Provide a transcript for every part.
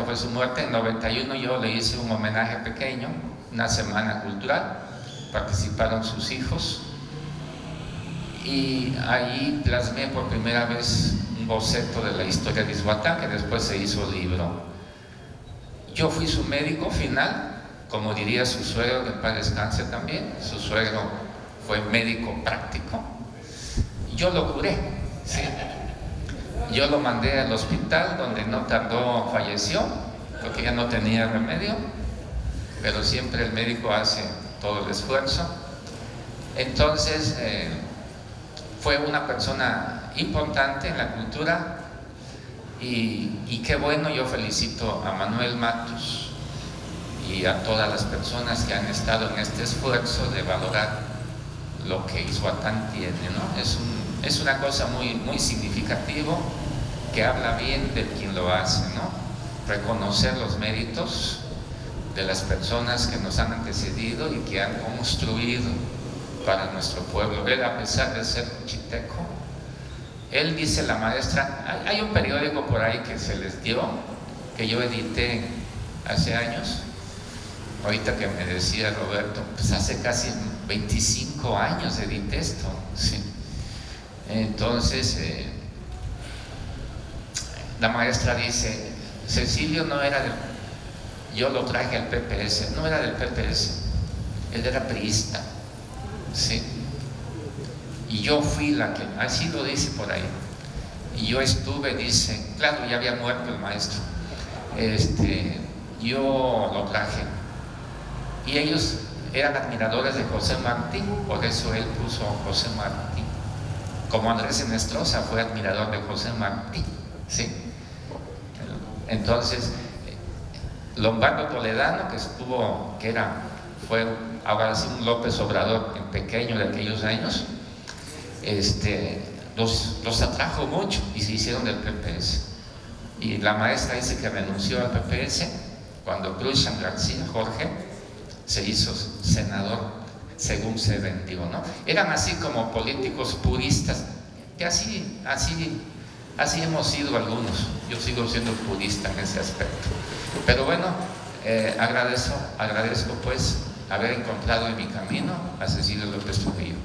90 fue su muerte. En 91 yo le hice un homenaje pequeño, una semana cultural, participaron sus hijos y ahí plasmé por primera vez un boceto de la historia de Izhuatán, que después se hizo libro. Yo fui su médico final, como diría su suegro, que en paz descanse también. Su suegro fue médico práctico. Yo lo curé, ¿sí? Yo lo mandé al hospital, donde no tardó, falleció, porque ya no tenía remedio, pero siempre el médico hace todo el esfuerzo. Entonces, fue una persona importante en la cultura y qué bueno. Yo felicito a Manuel Matus y a todas las personas que han estado en este esfuerzo de valorar lo que Izhuatán tiene, ¿no? Es una cosa muy significativa, que habla bien de quien lo hace, ¿no? Reconocer los méritos de las personas que nos han antecedido y que han construido para nuestro pueblo. Él, a pesar de ser cuchiteco, él dice, la maestra, hay un periódico por ahí que se les dio, que yo edité hace años, ahorita que me decía Roberto, pues hace casi 25 años edité esto, ¿sí? Entonces, la maestra dice, Cecilio no era del, yo lo traje al PPS, no era del PPS, él era priista, ¿sí? Y yo fui la que, así lo dice por ahí, y yo estuve, dice, claro, ya había muerto el maestro, yo lo traje, y ellos eran admiradores de José Martí, por eso él puso José Martí, como Andrés Enestrosa fue admirador de José Martí, ¿sí? Entonces, Lombardo Toledano, fue ahora sí un López Obrador en pequeño de aquellos años, los atrajo mucho y se hicieron del PPS. Y la maestra dice que renunció al PPS cuando Cruz García, Jorge, se hizo senador, según se vendió, ¿no? Eran así como políticos puristas, que así hemos sido algunos. Yo sigo siendo purista en ese aspecto. Pero bueno, agradezco pues haber encontrado en mi camino a Cecilio López Trujillo.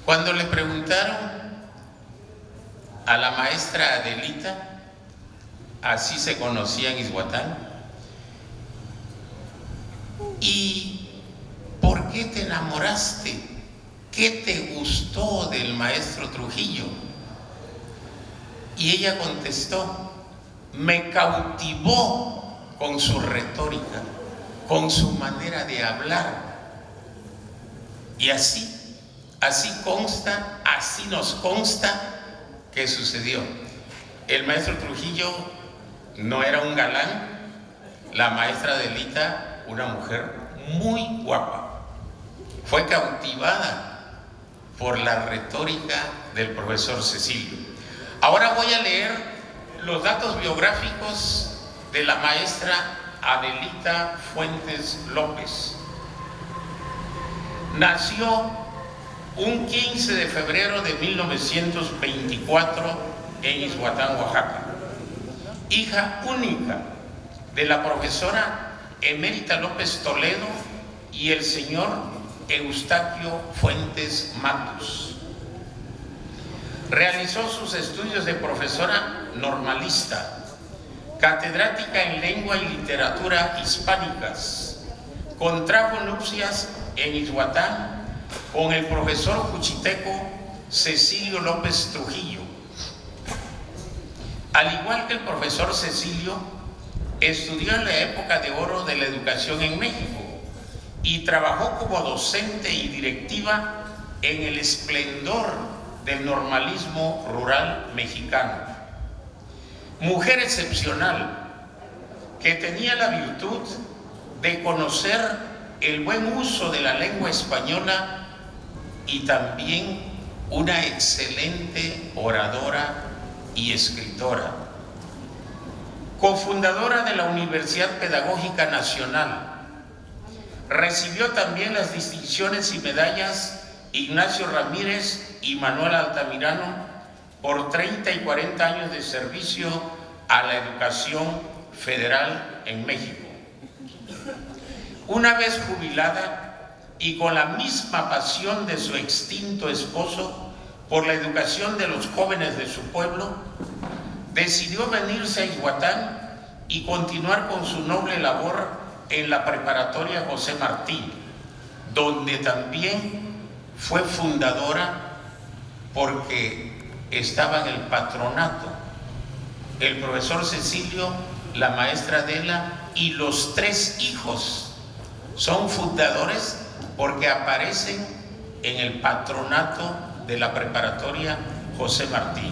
Cuando le preguntaron a la maestra Adelita, así se conocía en Izhuatán, ¿y por qué te enamoraste? ¿Qué te gustó del maestro Trujillo? Y ella contestó, me cautivó con su retórica, con su manera de hablar. Y así nos consta que sucedió. El maestro Trujillo no era un galán, la maestra Adelita, una mujer muy guapa, fue cautivada por la retórica del profesor Cecilio. Ahora voy a leer los datos biográficos de la maestra Adelita Fuentes López. Nació un 15 de febrero de 1924 en Izhuatán, Oaxaca. Hija única de la profesora Emérita López Toledo y el señor Eustaquio Fuentes Matus. Realizó sus estudios de profesora normalista, catedrática en lengua y literatura hispánicas. Contrajo nupcias en Izhuatán con el profesor juchiteco Cecilio López Trujillo. Al igual que el profesor Cecilio, estudió en la época de oro de la educación en México y trabajó como docente y directiva en el esplendor del normalismo rural mexicano. Mujer excepcional que tenía la virtud de conocer el buen uso de la lengua española y también una excelente oradora y escritora. Cofundadora de la Universidad Pedagógica Nacional, Recibió también las distinciones y medallas Ignacio Ramírez y Manuel Altamirano por 30 y 40 años de servicio a la educación federal en México. Una vez jubilada y con la misma pasión de su extinto esposo por la educación de los jóvenes de su pueblo, decidió venirse a Ixhuatán y continuar con su noble labor en la preparatoria José Martí, donde también fue fundadora porque estaba en el patronato el profesor Cecilio, la maestra Adela y los 3 hijos. Son fundadores porque aparecen en el patronato de la preparatoria José Martí.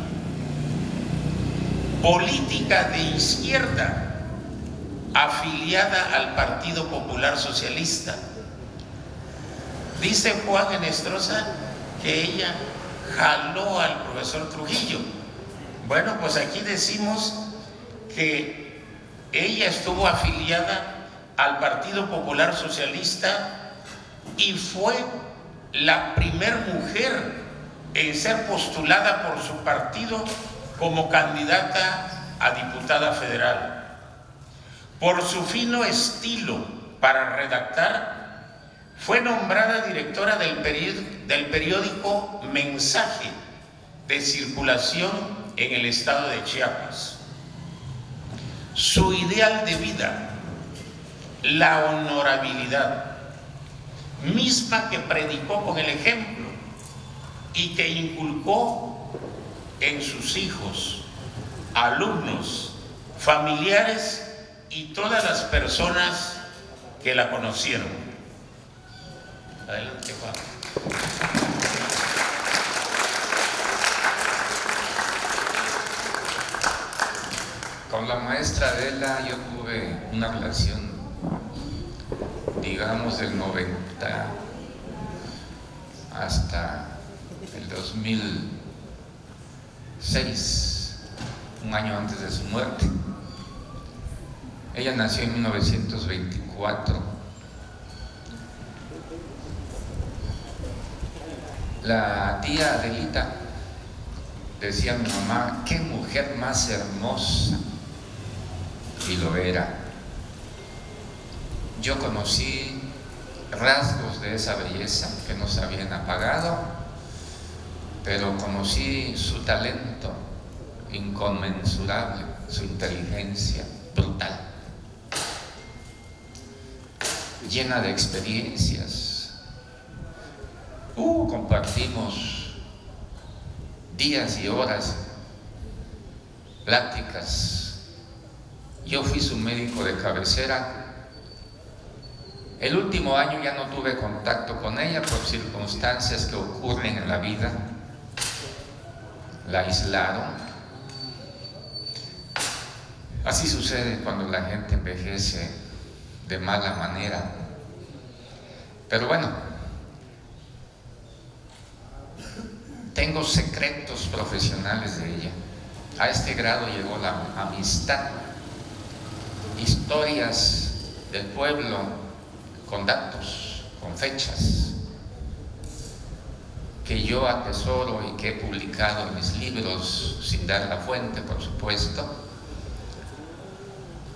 Política de izquierda, afiliada al Partido Popular Socialista. Dice Juan Enestrosa que ella jaló al profesor Trujillo. Bueno, pues aquí decimos que ella estuvo afiliada al Partido Popular Socialista y fue la primer mujer en ser postulada por su partido como candidata a diputada federal. Por su fino estilo para redactar, fue nombrada directora del periódico Mensaje, de circulación en el estado de Chiapas. Su ideal de vida, la honorabilidad, misma que predicó con el ejemplo y que inculcó en sus hijos, alumnos, familiares y todas las personas que la conocieron. Adelante, Juan. Con la maestra Adela yo tuve una relación, digamos, del 90 hasta el 2006, un año antes de su muerte. Ella nació en 1924. La tía Adelita, decía mi mamá, qué mujer más hermosa, y lo era. Yo conocí rasgos de esa belleza que no se habían apagado, pero conocí su talento inconmensurable, su inteligencia brutal, llena de experiencias. Compartimos días y horas, pláticas. Yo fui su médico de cabecera. El último año ya no tuve contacto con ella por circunstancias que ocurren en la vida. La aislaron. Así sucede cuando la gente envejece de mala manera. Pero bueno, tengo secretos profesionales de ella. A este grado llegó la amistad, historias del pueblo con datos, con fechas, que yo atesoro y que he publicado en mis libros, sin dar la fuente, por supuesto.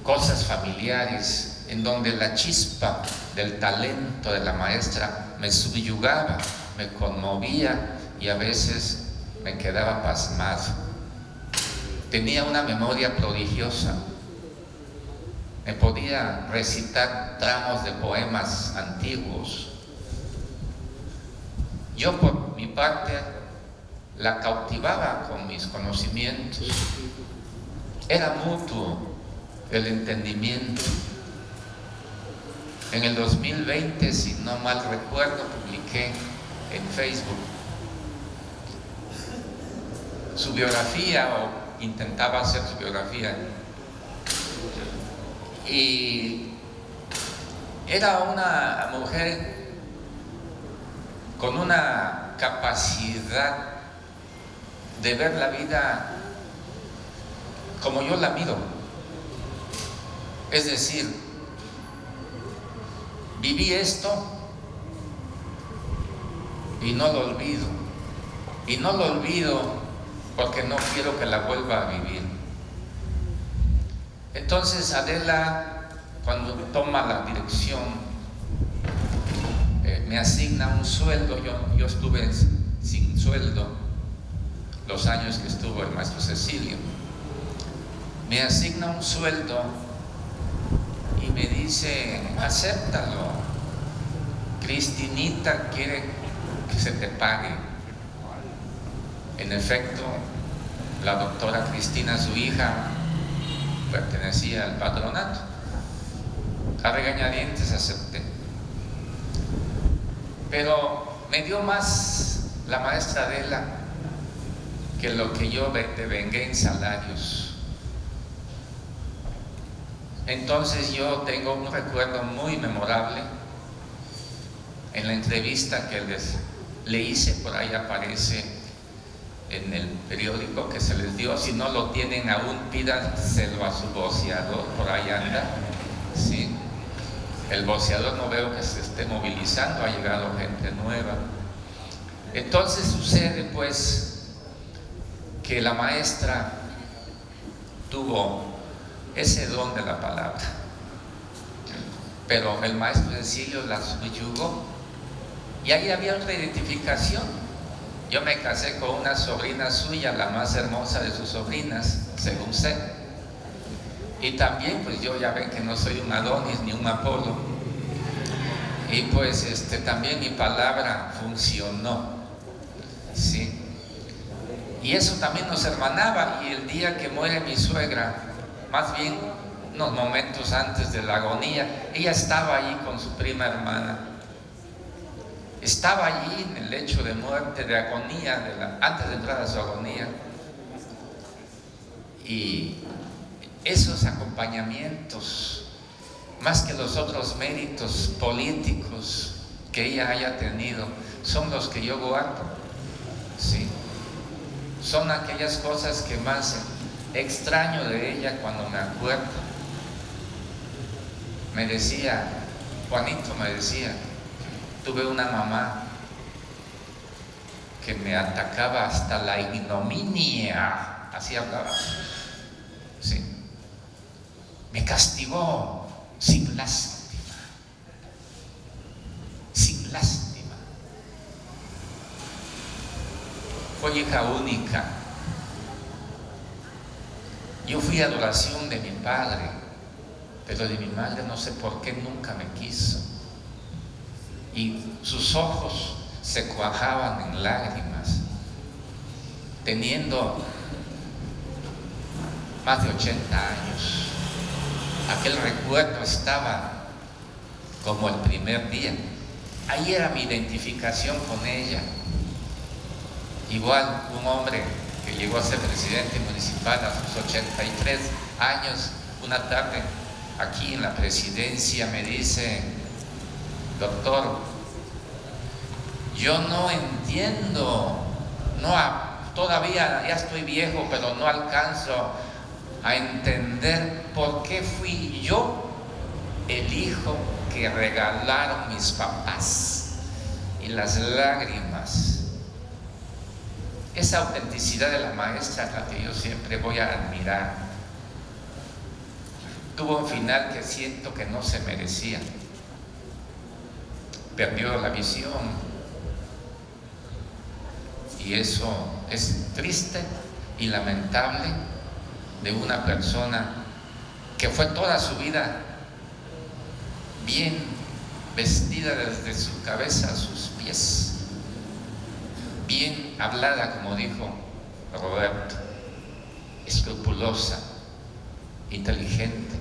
Cosas familiares en donde la chispa del talento de la maestra me subyugaba, me conmovía y a veces me quedaba pasmado. Tenía una memoria prodigiosa. Me podía recitar tramos de poemas antiguos. Yo, por mi parte, la cautivaba con mis conocimientos. Era mutuo el entendimiento. En el 2020, si no mal recuerdo, publiqué en Facebook su biografía, o intentaba hacer su biografía, y era una mujer con una capacidad de ver la vida como yo la miro, es decir, Viví esto y no lo olvido. Y no lo olvido porque no quiero que la vuelva a vivir. Entonces Adela, cuando toma la dirección, me asigna un sueldo. Yo estuve sin sueldo los años que estuvo el maestro Cecilio. Me asigna un sueldo y me dice: acéptalo, Cristinita quiere que se te pague. En efecto, la doctora Cristina, su hija, pertenecía al patronato. A regañadientes acepté. Pero me dio más la maestra Adela que lo que yo devengué en salarios. Entonces yo tengo un recuerdo muy memorable en la entrevista que le hice. Por ahí aparece en el periódico que se les dio. Si no lo tienen aún, pídanselo a su voceador, por ahí anda, ¿sí? El voceador no veo que se esté movilizando, ha llegado gente nueva. Entonces sucede pues que la maestra tuvo ese don de la palabra, pero el maestro Cecilio la subyugó, y ahí había otra identificación. Yo me casé con una sobrina suya, la más hermosa de sus sobrinas, según sé. Y también, pues yo ya ven que no soy un Adonis ni un Apolo. Y pues también mi palabra funcionó, ¿sí? Y eso también nos hermanaba. Y el día que muere mi suegra, más bien unos momentos antes de la agonía, ella estaba allí con su prima hermana. Estaba allí en el lecho de muerte, de agonía, antes de entrar a su agonía. Y esos acompañamientos, más que los otros méritos políticos que ella haya tenido, son los que yo guardo, ¿sí? Son aquellas cosas que más extraño de ella cuando me acuerdo. Me decía, Juanito me decía, tuve una mamá que me atacaba hasta la ignominia, así hablaba, ¿sí? Me castigó sin lástima, sin lástima. Fue hija única. Yo fui adoración de mi padre, pero de mi madre no sé por qué nunca me quiso. Y sus ojos se cuajaban en lágrimas, teniendo más de 80 años. Aquel recuerdo estaba como el primer día. Ahí era mi identificación con ella. Igual un hombre que llegó a ser presidente municipal a sus 83 años, una tarde aquí en la presidencia me dice: doctor, yo no entiendo, todavía ya estoy viejo, pero no alcanzo a entender por qué fui yo el hijo que regalaron mis papás. Y las lágrimas, esa autenticidad de la maestra es la que yo siempre voy a admirar. Tuvo un final que siento que no se merecía. Perdió la visión, y eso es triste y lamentable de una persona que fue toda su vida bien vestida desde su cabeza a sus pies, bien hablada, como dijo Roberto, escrupulosa, inteligente,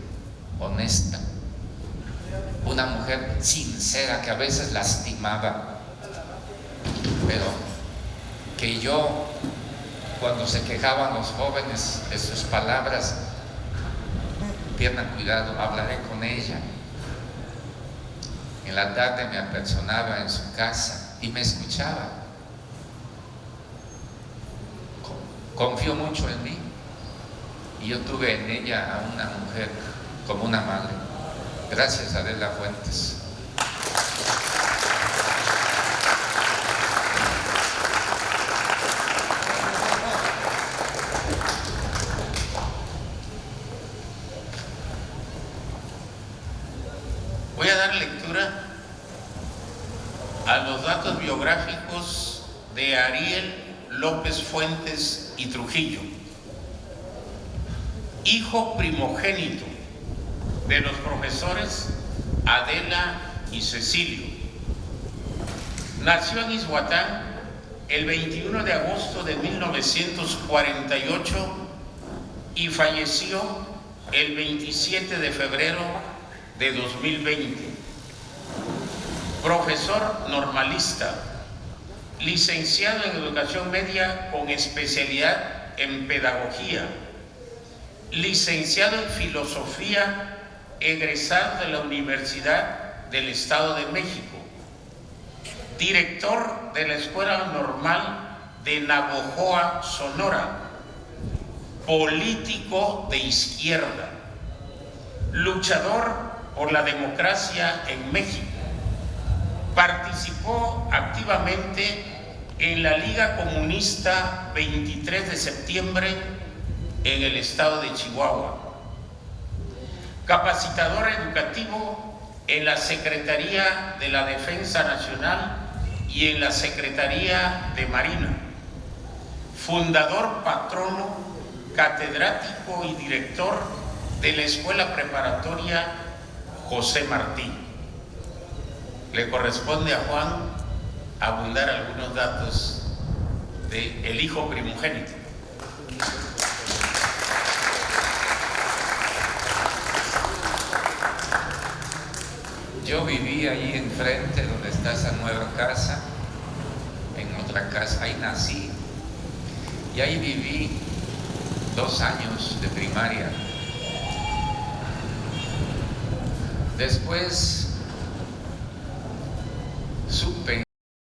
honesta, una mujer sincera que a veces lastimaba, pero que yo, cuando se quejaban los jóvenes de sus palabras, pierdan cuidado, hablaré con ella. En la tarde me apersonaba en su casa y me escuchaba. Confió mucho en mí y yo tuve en ella a una mujer como una madre. Gracias, Adela Fuentes. a los datos biográficos de Ariel López Fuentes y Trujillo, hijo primogénito de los profesores Adela y Cecilio. Nació en Izhuatán el 21 de agosto de 1948 y falleció el 27 de febrero de 2020. Profesor normalista, licenciado en Educación Media con especialidad en Pedagogía, licenciado en Filosofía, egresado de la Universidad del Estado de México, director de la Escuela Normal de Navojoa, Sonora, político de izquierda, luchador por la democracia en México. Participó activamente en la Liga Comunista 23 de septiembre en el estado de Chihuahua. Capacitador educativo en la Secretaría de la Defensa Nacional y en la Secretaría de Marina. Fundador, patrono, catedrático y director de la Escuela Preparatoria José Martí. Le corresponde a Juan abundar algunos datos del hijo primogénito. Yo viví ahí enfrente donde está esa nueva casa, en otra casa, ahí nací y ahí viví 2 años de primaria. Después supe